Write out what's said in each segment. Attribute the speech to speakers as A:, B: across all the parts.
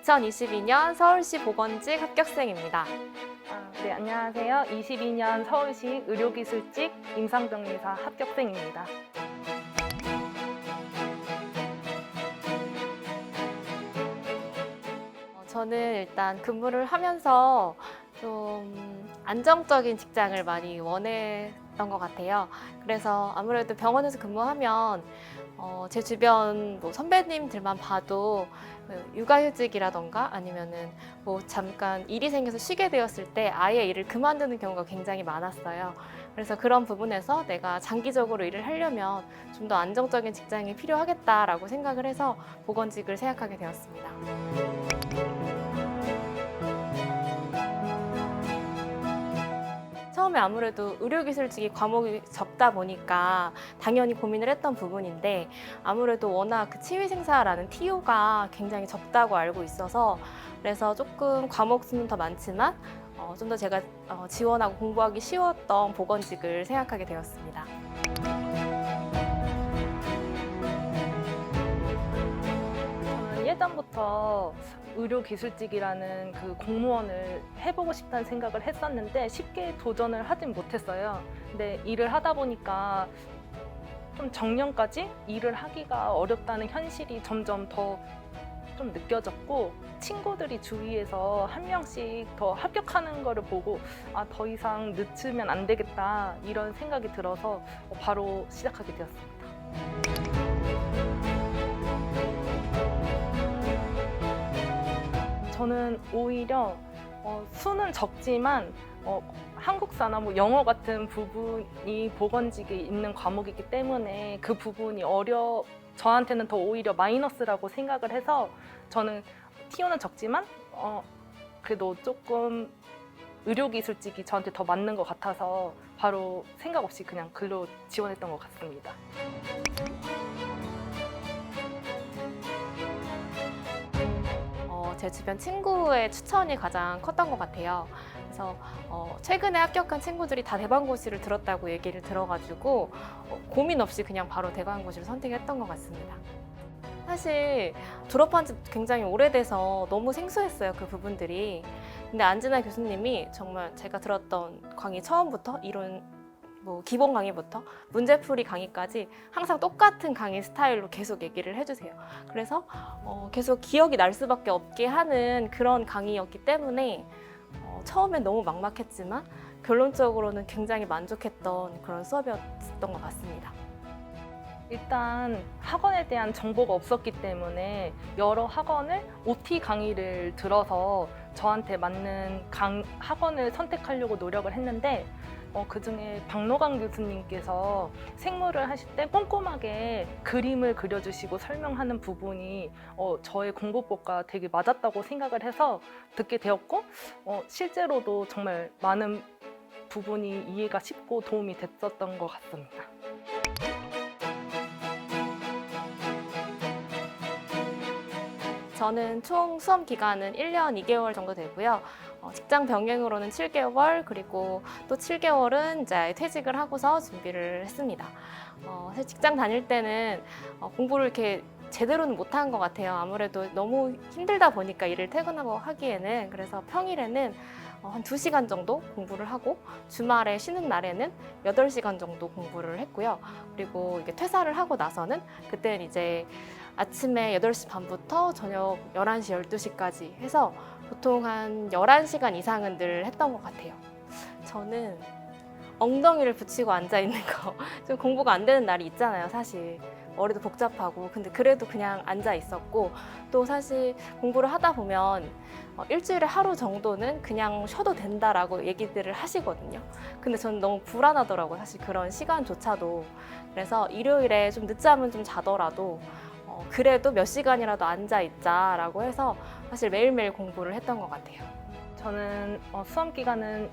A: 2022년 서울시 보건직 합격생입니다.
B: 네, 안녕하세요. 22년 서울시 의료기술직 임상병리사 합격생입니다.
A: 저는 일단 근무를 하면서 좀 안정적인 직장을 많이 원했던 것 같아요. 그래서 아무래도 병원에서 근무하면 제 주변 뭐 선배님들만 봐도 육아휴직이라던가 아니면은 뭐 잠깐 일이 생겨서 쉬게 되었을 때 아예 일을 그만두는 경우가 굉장히 많았어요. 그래서 그런 부분에서 내가 장기적으로 일을 하려면 좀 더 안정적인 직장이 필요하겠다라고 생각을 해서 보건직을 생각하게 되었습니다. 처음에 아무래도 의료기술직이 과목이 적다 보니까 당연히 고민을 했던 부분인데 아무래도 워낙 그 치위생사라는 TO가 굉장히 적다고 알고 있어서 그래서 조금 과목 수는 더 많지만 좀 더 제가 지원하고 공부하기 쉬웠던 보건직을 생각하게 되었습니다.
B: 저는 예전부터 의료기술직이라는 그 공무원을 해보고 싶다는 생각을 했었는데 쉽게 도전을 하진 못했어요. 근데 일을 하다 보니까 좀 정년까지 일을 하기가 어렵다는 현실이 점점 더 좀 느껴졌고 친구들이 주위에서 한 명씩 더 합격하는 거를 보고 더 이상 늦추면 안 되겠다 이런 생각이 들어서 바로 시작하게 되었습니다. 저는 오히려 수는 적지만 한국사나 뭐 영어 같은 부분이 보건직에 있는 과목이기 때문에 그 부분이 저한테는 더 오히려 마이너스라고 생각을 해서 저는 TO는 적지만 그래도 조금 의료기술직이 저한테 더 맞는 것 같아서 바로 생각 없이 그냥 글로 지원했던 것 같습니다.
A: 제 주변 친구의 추천이 가장 컸던 것 같아요. 그래서 최근에 합격한 친구들이 다 대관고시를 들었다고 얘기를 들어가지고 고민 없이 그냥 바로 대관고시를 선택했던 것 같습니다. 사실 졸업한 지 굉장히 오래돼서 너무 생소했어요, 그 부분들이. 근데 안진아 교수님이 정말 제가 들었던 강의 처음부터 이론 뭐 기본 강의부터 문제풀이 강의까지 항상 똑같은 강의 스타일로 계속 얘기를 해주세요. 그래서 계속 기억이 날 수밖에 없게 하는 그런 강의였기 때문에 처음엔 너무 막막했지만 결론적으로는 굉장히 만족했던 그런 수업이었던 것 같습니다.
B: 일단 학원에 대한 정보가 없었기 때문에 여러 학원을 OT 강의를 들어서 저한테 맞는 학원을 선택하려고 노력을 했는데 그중에 박노강 교수님께서 생물을 하실 때 꼼꼼하게 그림을 그려주시고 설명하는 부분이 저의 공부법과 되게 맞았다고 생각을 해서 듣게 되었고 실제로도 정말 많은 부분이 이해가 쉽고 도움이 됐었던 것 같습니다.
A: 저는 총 수험 기간은 1년 2개월 정도 되고요. 직장 병행으로는 7개월, 그리고 또 7개월은 이제 퇴직을 하고서 준비를 했습니다. 사실 직장 다닐 때는 공부를 이렇게 제대로는 못한 것 같아요. 아무래도 너무 힘들다 보니까 일을 퇴근하고 하기에는. 그래서 평일에는 한 2시간 정도 공부를 하고 주말에 쉬는 날에는 8시간 정도 공부를 했고요. 그리고 이게 퇴사를 하고 나서는 그때는 이제 아침에 8시 반부터 저녁 11시, 12시까지 해서 보통 한 11시간 이상은 늘 했던 것 같아요. 저는 엉덩이를 붙이고 앉아있는 거 좀 공부가 안 되는 날이 있잖아요, 사실. 머리도 복잡하고. 근데 그래도 그냥 앉아 있었고 또 사실 공부를 하다 보면 일주일에 하루 정도는 그냥 쉬어도 된다라고 얘기들을 하시거든요. 근데 저는 너무 불안하더라고요, 사실 그런 시간조차도. 그래서 일요일에 좀 늦잠은 좀 자더라도 그래도 몇 시간이라도 앉아 있자라고 해서 사실 매일매일 공부를 했던 것 같아요.
B: 저는 수험 기간은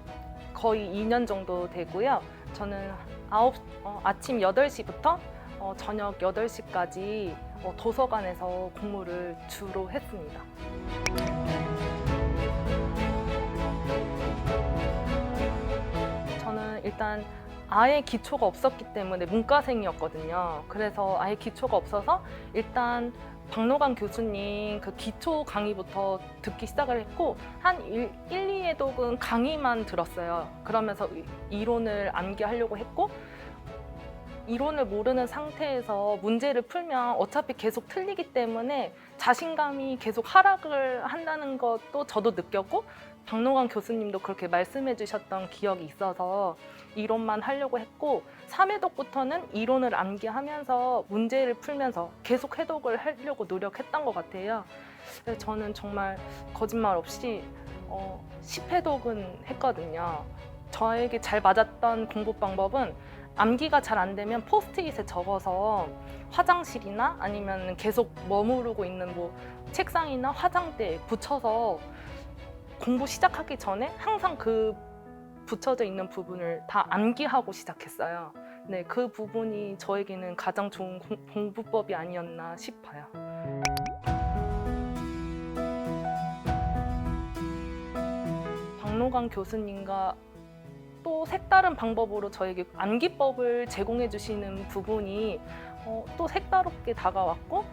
B: 거의 2년 정도 되고요. 저는 아침 8시부터 저녁 8시까지 도서관에서 공부를 주로 했습니다. 저는 일단 아예 기초가 없었기 때문에 문과생이었거든요. 그래서 아예 기초가 없어서 일단 박노관 교수님 그 기초 강의부터 듣기 시작을 했고 한 1, 2회독은 강의만 들었어요. 그러면서 이론을 암기하려고 했고 이론을 모르는 상태에서 문제를 풀면 어차피 계속 틀리기 때문에 자신감이 계속 하락을 한다는 것도 저도 느꼈고 박노관 교수님도 그렇게 말씀해 주셨던 기억이 있어서 이론만 하려고 했고 3회독부터는 이론을 암기하면서 문제를 풀면서 계속 해독을 하려고 노력했던 것 같아요. 그래서 저는 정말 거짓말 없이 10회독은 했거든요. 저에게 잘 맞았던 공부 방법은 암기가 잘 안 되면 포스트잇에 적어서 화장실이나 아니면 계속 머무르고 있는 뭐 책상이나 화장대에 붙여서 공부 시작하기 전에 항상 그 붙여져 있는 부분을 다 암기하고 시작했어요. 네, 그 부분이 저에게는 가장 좋은 공부법이 아니었나 싶어요. 박노관 교수님과 또 색다른 방법으로 저에게 암기법을 제공해 주시는 부분이 또 색다롭게 다가왔고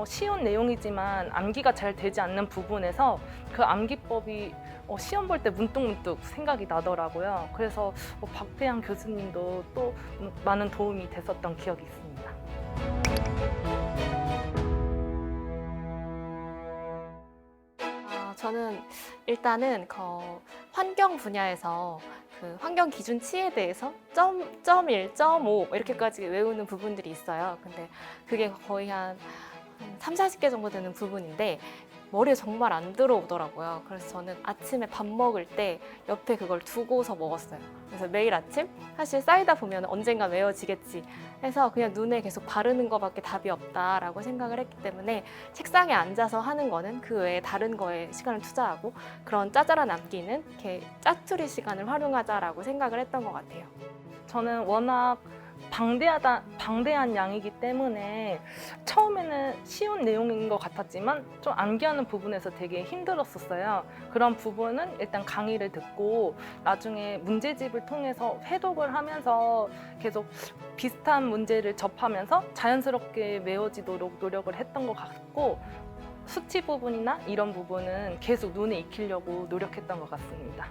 B: 쉬운 내용이지만 암기가 잘 되지 않는 부분에서 그 암기법이 시험 볼 때 문득문득 생각이 나더라고요. 그래서 박태양 교수님도 또 많은 도움이 됐었던 기억이 있습니다.
A: 저는 일단은 환경 분야에서 그 환경 기준치에 대해서 1, 0.5 이렇게까지 외우는 부분들이 있어요. 근데 그게 거의 한 3, 40개 정도 되는 부분인데 머리에 정말 안 들어오더라고요. 그래서 저는 아침에 밥 먹을 때 옆에 그걸 두고서 먹었어요. 그래서 매일 아침 사실 쌓이다 보면 언젠가 외워지겠지 해서 그냥 눈에 계속 바르는 것밖에 답이 없다라고 생각을 했기 때문에 책상에 앉아서 하는 거는 그 외에 다른 거에 시간을 투자하고 그런 짜잘한 암기는 이렇게 짜투리 시간을 활용하자라고 생각을 했던 것 같아요.
B: 저는 워낙 방대한 양이기 때문에 처음에는 쉬운 내용인 것 같았지만 좀 암기하는 부분에서 되게 힘들었었어요. 그런 부분은 일단 강의를 듣고 나중에 문제집을 통해서 해독을 하면서 계속 비슷한 문제를 접하면서 자연스럽게 외워지도록 노력을 했던 것 같고 수치 부분이나 이런 부분은 계속 눈에 익히려고 노력했던 것 같습니다.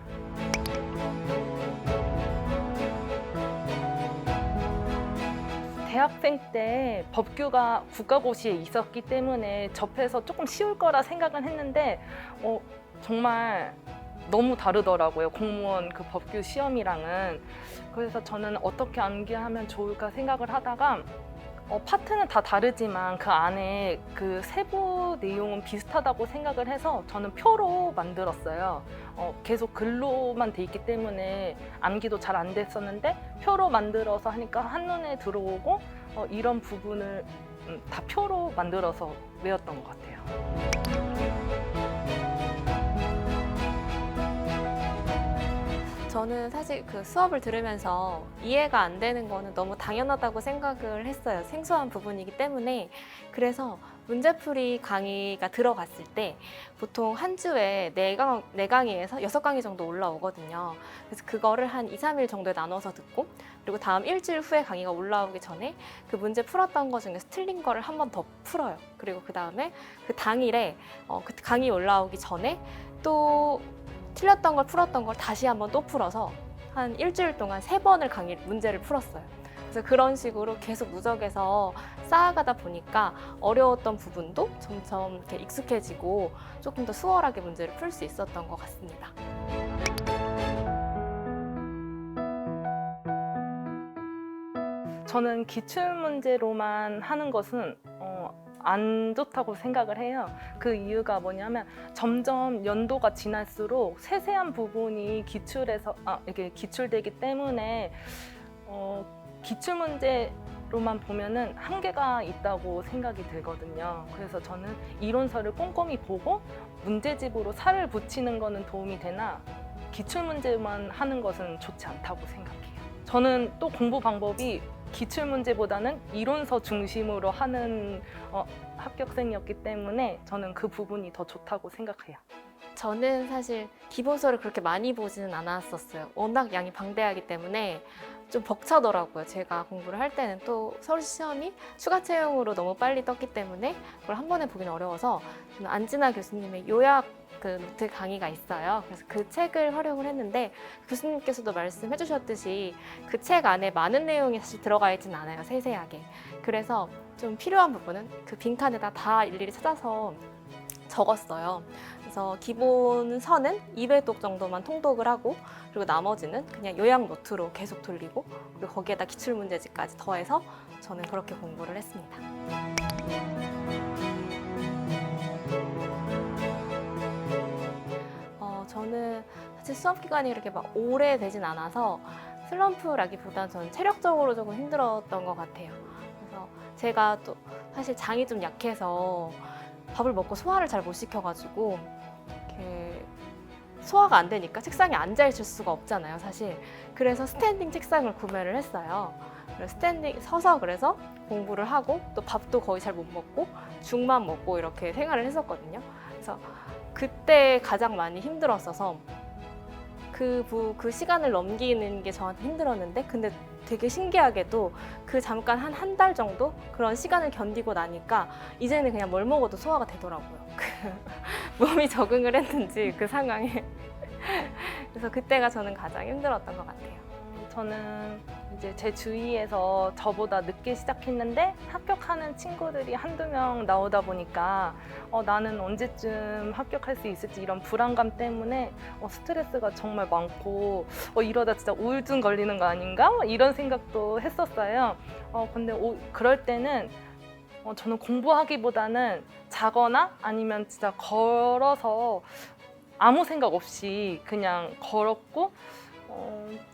B: 대학생 때 법규가 국가고시에 있었기 때문에 접해서 조금 쉬울 거라 생각은 했는데 정말 너무 다르더라고요. 공무원 그 법규 시험이랑은. 그래서 저는 어떻게 암기하면 좋을까 생각을 하다가 파트는 다 다르지만 그 안에 그 세부 내용은 비슷하다고 생각을 해서 저는 표로 만들었어요. 계속 글로만 돼 있기 때문에 암기도 잘 안 됐었는데 표로 만들어서 하니까 한눈에 들어오고 이런 부분을 다 표로 만들어서 외웠던 것 같아요.
A: 저는 사실 그 수업을 들으면서 이해가 안 되는 거는 너무 당연하다고 생각을 했어요. 생소한 부분이기 때문에. 그래서 문제풀이 강의가 들어갔을 때 보통 한 주에 4강의에서 6강의 정도 올라오거든요. 그래서 그거를 한 2, 3일 정도에 나눠서 듣고 그리고 다음 일주일 후에 강의가 올라오기 전에 그 문제 풀었던 거 중에서 틀린 거를 한 번 더 풀어요. 그리고 그 다음에 그 당일에 그 강의 올라오기 전에 또 틀렸던 걸 풀었던 걸 다시 한번 또 풀어서 한 일주일 동안 3번을 문제를 풀었어요. 그래서 그런 식으로 계속 누적해서 쌓아가다 보니까 어려웠던 부분도 점점 이렇게 익숙해지고 조금 더 수월하게 문제를 풀 수 있었던 것 같습니다.
B: 저는 기출문제로만 하는 것은 안 좋다고 생각을 해요. 그 이유가 뭐냐면 점점 연도가 지날수록 세세한 부분이 이게 기출되기 때문에 기출 문제로만 보면은 한계가 있다고 생각이 들거든요. 그래서 저는 이론서를 꼼꼼히 보고 문제집으로 살을 붙이는 거는 도움이 되나 기출 문제만 하는 것은 좋지 않다고 생각해요. 저는 또 공부 방법이 기출 문제보다는 이론서 중심으로 하는 합격생이었기 때문에 저는 그 부분이 더 좋다고 생각해요.
A: 저는 사실 기본서를 그렇게 많이 보지는 않았었어요. 워낙 양이 방대하기 때문에 좀 벅차더라고요. 제가 공부를 할 때는 또 서울시 시험이 추가 채용으로 너무 빨리 떴기 때문에 그걸 한 번에 보기는 어려워서 저는 안진아 교수님의 요약 그 노트 강의가 있어요. 그래서 그 책을 활용을 했는데 교수님께서도 말씀해 주셨듯이 그 책 안에 많은 내용이 사실 들어가 있지는 않아요. 세세하게. 그래서 좀 필요한 부분은 그 빈칸에다 다 일일이 찾아서 적었어요. 그래서 기본 선은 200독 정도만 통독을 하고 그리고 나머지는 그냥 요약 노트로 계속 돌리고 그리고 거기에다 기출문제집까지 더해서 저는 그렇게 공부를 했습니다. 저는 사실 수업 기간이 그렇게 막 오래 되진 않아서 슬럼프라기보다는 저는 체력적으로 조금 힘들었던 것 같아요. 그래서 제가 또 사실 장이 좀 약해서 밥을 먹고 소화를 잘 못 시켜가지고 이렇게 소화가 안 되니까 책상에 앉아 있을 수가 없잖아요, 사실. 그래서 스탠딩 책상을 구매를 했어요. 그래서 스탠딩 서서 그래서 공부를 하고 또 밥도 거의 잘 못 먹고 죽만 먹고 이렇게 생활을 했었거든요. 그래서 그때 가장 많이 힘들었어서 그 시간을 넘기는 게 저한테 힘들었는데 근데 되게 신기하게도 그 잠깐 한 달 정도 그런 시간을 견디고 나니까 이제는 그냥 뭘 먹어도 소화가 되더라고요. 몸이 적응을 했는지 그 상황에. 그래서 그때가 저는 가장 힘들었던 것 같아요.
B: 저는 이제 제 주위에서 저보다 늦게 시작했는데 합격하는 친구들이 한두 명 나오다 보니까 나는 언제쯤 합격할 수 있을지 이런 불안감 때문에 스트레스가 정말 많고 이러다 진짜 우울증 걸리는 거 아닌가? 이런 생각도 했었어요. 근데 그럴 때는 저는 공부하기보다는 자거나 아니면 진짜 걸어서 아무 생각 없이 그냥 걸었고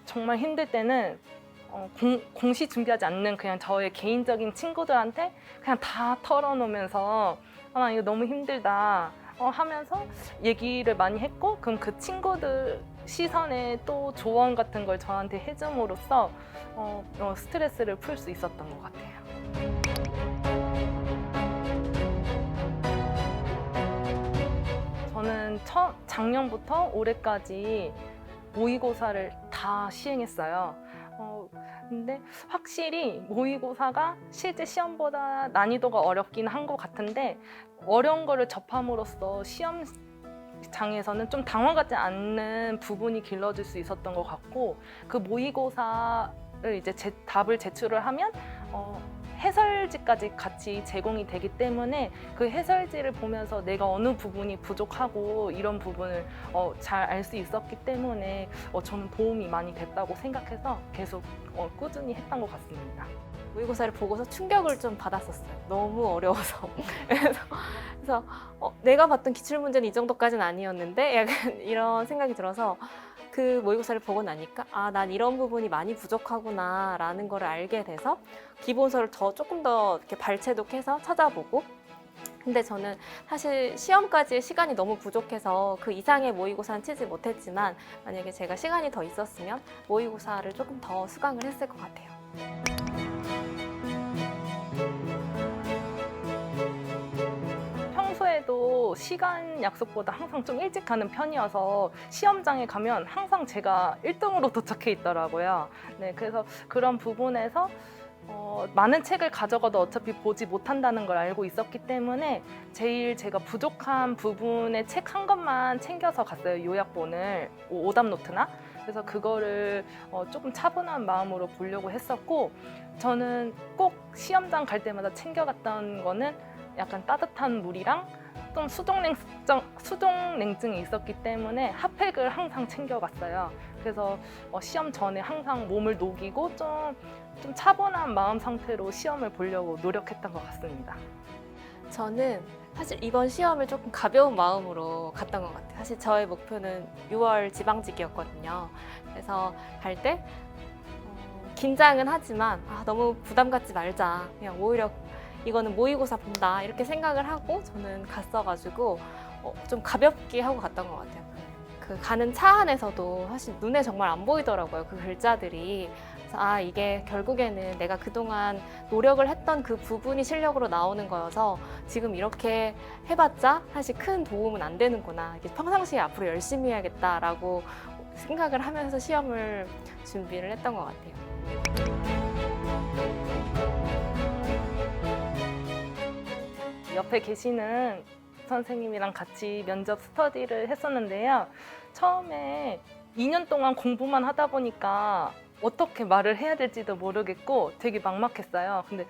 B: 정말 힘들 때는 공시 준비하지 않는 그냥 저의 개인적인 친구들한테 그냥 다 털어놓으면서 나 이거 너무 힘들다 하면서 얘기를 많이 했고 그럼 그 친구들 시선에 또 조언 같은 걸 저한테 해줌으로써 스트레스를 풀 수 있었던 것 같아요. 저는 작년부터 올해까지 모의고사를 다 시행했어요. 근데 확실히 모의고사가 실제 시험보다 난이도가 어렵긴 한 것 같은데 어려운 거를 접함으로써 시험장에서는 좀 당황하지 않는 부분이 길러질 수 있었던 것 같고 그 모의고사를 이제 답을 제출을 하면 해설지까지 같이 제공이 되기 때문에 그 해설지를 보면서 내가 어느 부분이 부족하고 이런 부분을 잘 알 수 있었기 때문에 저는 도움이 많이 됐다고 생각해서 계속 꾸준히 했던 것 같습니다.
A: 모의고사를 보고서 충격을 좀 받았었어요. 너무 어려워서. 그래서 내가 봤던 기출문제는 이 정도까지는 아니었는데 약간 이런 생각이 들어서 그 모의고사를 보고 나니까 난 이런 부분이 많이 부족하구나 라는 걸 알게 돼서 기본서를 조금 더 이렇게 발췌독해서 찾아보고 근데 저는 사실 시험까지 시간이 너무 부족해서 그 이상의 모의고사는 치지 못했지만 만약에 제가 시간이 더 있었으면 모의고사를 조금 더 수강을 했을 것 같아요.
B: 평소에도 시간 약속보다 항상 좀 일찍 가는 편이어서 시험장에 가면 항상 제가 1등으로 도착해 있더라고요. 네, 그래서 그런 부분에서 많은 책을 가져가도 어차피 보지 못한다는 걸 알고 있었기 때문에 제일 제가 부족한 부분의 책 한 권만 챙겨서 갔어요. 요약본을, 오답 노트나. 그래서 그거를 조금 차분한 마음으로 보려고 했었고 저는 꼭 시험장 갈 때마다 챙겨갔던 거는 약간 따뜻한 물이랑 좀 수족냉증이 있었기 때문에 핫팩을 항상 챙겨갔어요. 그래서 시험 전에 항상 몸을 녹이고 좀 차분한 마음 상태로 시험을 보려고 노력했던 것 같습니다.
A: 저는 사실 이번 시험을 조금 가벼운 마음으로 갔던 것 같아요. 사실 저의 목표는 6월 지방직이었거든요. 그래서 갈 때 긴장은 하지만 너무 부담 갖지 말자. 그냥 오히려 이거는 모의고사 본다 이렇게 생각을 하고 저는 갔어가지고 좀 가볍게 하고 갔던 것 같아요. 그 가는 차 안에서도 사실 눈에 정말 안 보이더라고요. 그 글자들이. 그래서 이게 결국에는 내가 그동안 노력을 했던 그 부분이 실력으로 나오는 거여서 지금 이렇게 해봤자 사실 큰 도움은 안 되는구나. 이게 평상시에 앞으로 열심히 해야겠다라고 생각을 하면서 시험을 준비를 했던 것 같아요.
B: 옆에 계시는 선생님이랑 같이 면접 스터디를 했었는데요. 처음에 2년 동안 공부만 하다 보니까 어떻게 말을 해야 될지도 모르겠고 되게 막막했어요. 근데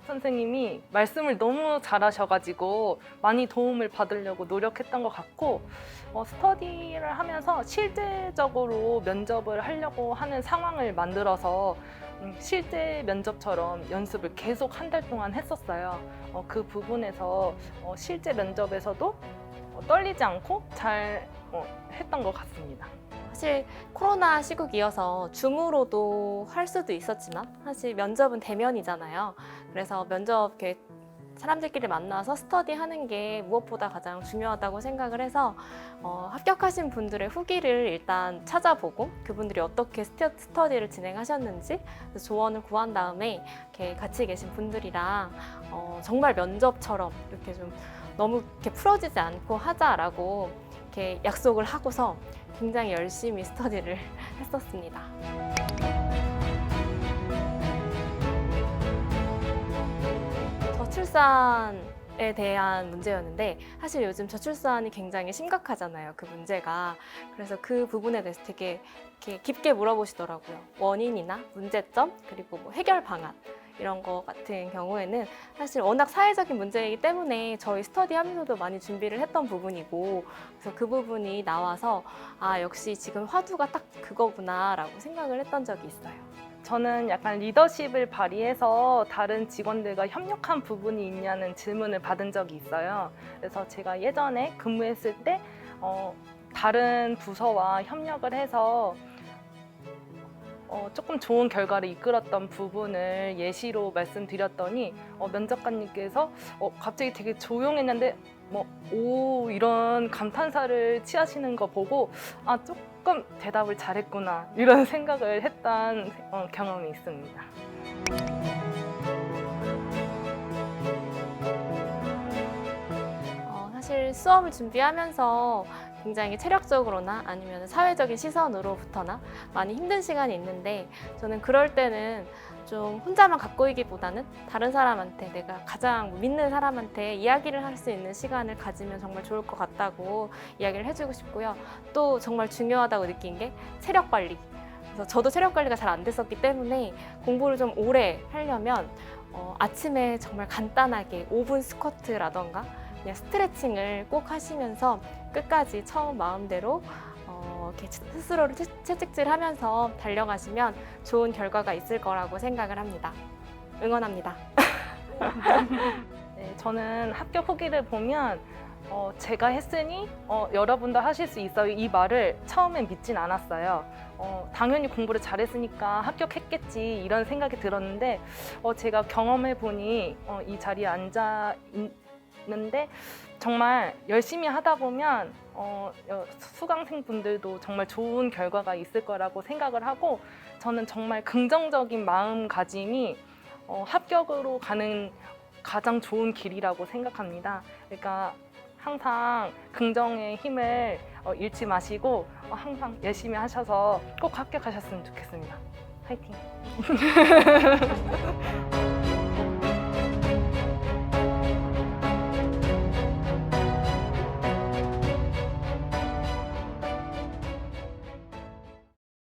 B: 선생님이 말씀을 너무 잘하셔가지고 많이 도움을 받으려고 노력했던 것 같고, 스터디를 하면서 실제적으로 면접을 하려고 하는 상황을 만들어서 실제 면접처럼 연습을 계속 한 달 동안 했었어요. 그 부분에서 실제 면접에서도 떨리지 않고 잘 했던 것 같습니다.
A: 사실 코로나 시국이어서 줌으로도 할 수도 있었지만 사실 면접은 대면이잖아요. 그래서 면접 이렇게 사람들끼리 만나서 스터디하는 게 무엇보다 가장 중요하다고 생각을 해서 합격하신 분들의 후기를 일단 찾아보고 그분들이 어떻게 스터디를 진행하셨는지 조언을 구한 다음에 이렇게 같이 계신 분들이랑 정말 면접처럼 이렇게 좀 너무 이렇게 풀어지지 않고 하자라고 이렇게 약속을 하고서 굉장히 열심히 스터디를 했었습니다. 저출산에 대한 문제였는데 사실 요즘 저출산이 굉장히 심각하잖아요. 그 문제가. 그래서 그 부분에 대해서 되게 이렇게 깊게 물어보시더라고요. 원인이나 문제점 그리고 뭐 해결 방안 이런 거 같은 경우에는 사실 워낙 사회적인 문제이기 때문에 저희 스터디 하면서도 많이 준비를 했던 부분이고 그래서 그 부분이 나와서 아 역시 지금 화두가 딱 그거구나 라고 생각을 했던 적이 있어요.
B: 저는 약간 리더십을 발휘해서 다른 직원들과 협력한 부분이 있냐는 질문을 받은 적이 있어요. 그래서 제가 예전에 근무했을 때 다른 부서와 협력을 해서 조금 좋은 결과를 이끌었던 부분을 예시로 말씀드렸더니 면접관님께서 갑자기 되게 조용했는데 오 이런 감탄사를 취하시는 거 보고 아 조금 대답을 잘했구나 이런 생각을 했던 경험이 있습니다.
A: 사실 수업을 준비하면서 굉장히 체력적으로나 아니면 사회적인 시선으로부터나 많이 힘든 시간이 있는데 저는 그럴 때는 좀 혼자만 갖고 있기보다는 다른 사람한테 내가 가장 믿는 사람한테 이야기를 할 수 있는 시간을 가지면 정말 좋을 것 같다고 이야기를 해주고 싶고요. 또 정말 중요하다고 느낀 게 체력 관리. 그래서 저도 체력 관리가 잘 안 됐었기 때문에 공부를 좀 오래 하려면 아침에 정말 간단하게 5분 스쿼트라던가 그냥 스트레칭을 꼭 하시면서 끝까지 처음 마음대로 이렇게 스스로를 채찍질하면서 달려가시면 좋은 결과가 있을 거라고 생각을 합니다. 응원합니다.
B: 네, 저는 합격 후기를 보면 제가 했으니 여러분도 하실 수 있어요 이 말을 처음엔 믿진 않았어요. 당연히 공부를 잘했으니까 합격했겠지 이런 생각이 들었는데 제가 경험해 보니 이 자리에 앉아 있는데 정말 열심히 하다 보면 수강생 분들도 정말 좋은 결과가 있을 거라고 생각을 하고 저는 정말 긍정적인 마음가짐이 합격으로 가는 가장 좋은 길이라고 생각합니다. 그러니까 항상 긍정의 힘을 잃지 마시고 항상 열심히 하셔서 꼭 합격하셨으면 좋겠습니다. 화이팅!